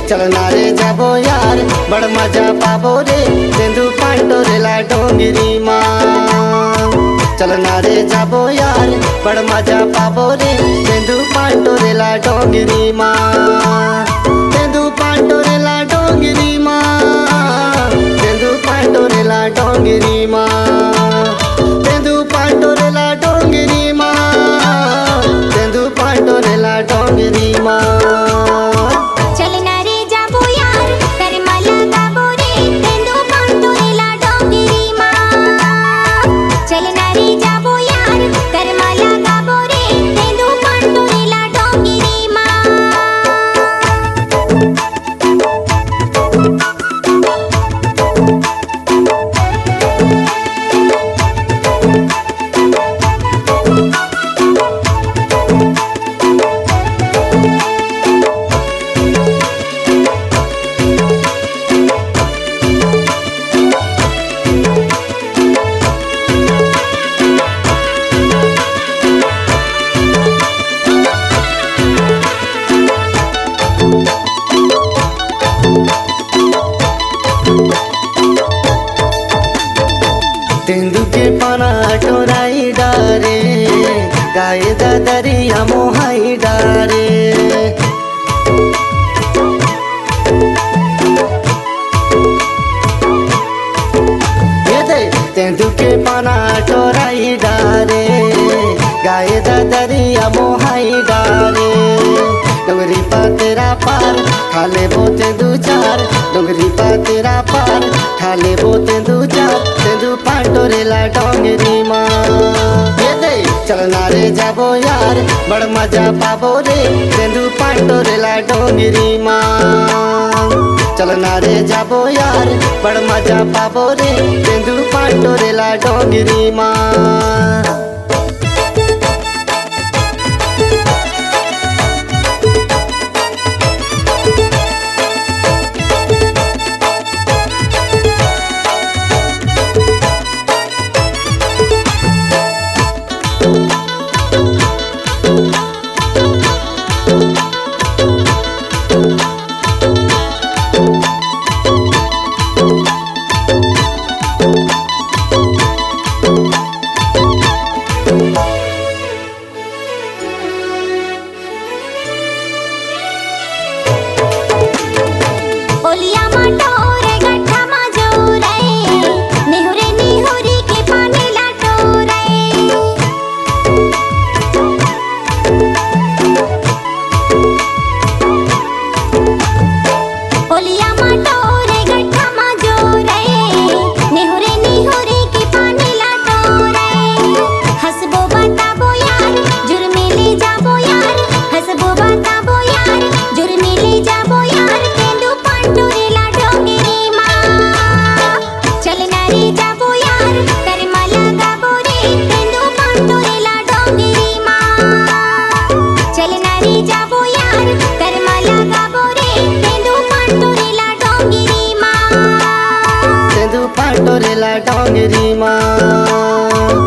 चलना रे जाबो यार बड़ मजा पाबो रे तेंदु पांडोरेला डोंगरी माँ। चलना रे जाबो यार बड़ मजा पाबो रे तेंदु पांडोरेला डोंगरी माँ। तेंदु पांडोरेला डोंगरी माँ, तेंदु पांडोरेला डोंगरी माँ, तेंदु पांडोरेला डोंगरी माँ, तेंदु पांडोरेला डोंगरी माँ। तेंदु के पाना टोराई डारे गाय दरिया मोहाई डारे। ये दे तेंदु के पाना टोराई डारे गाय दरिया मोहाई डारे। डोंगरी पा तेरा पार खाले बो तेंदु चार, डोंगरी पा तेरा पार खाले बो तेंदु चार, तेंदु पांडोरेला डोंगरी माँ। ये दे चलना रे जाबो यार बड़ मजा पाबो रे तेंदु पांडोरेला डोंगरी माँ। चलना रे जाबो यार बड़ मजा पाबो रे तेंदु पांडोरेला डोंगरी माँ। पांडोरेला डोंगरी माँ।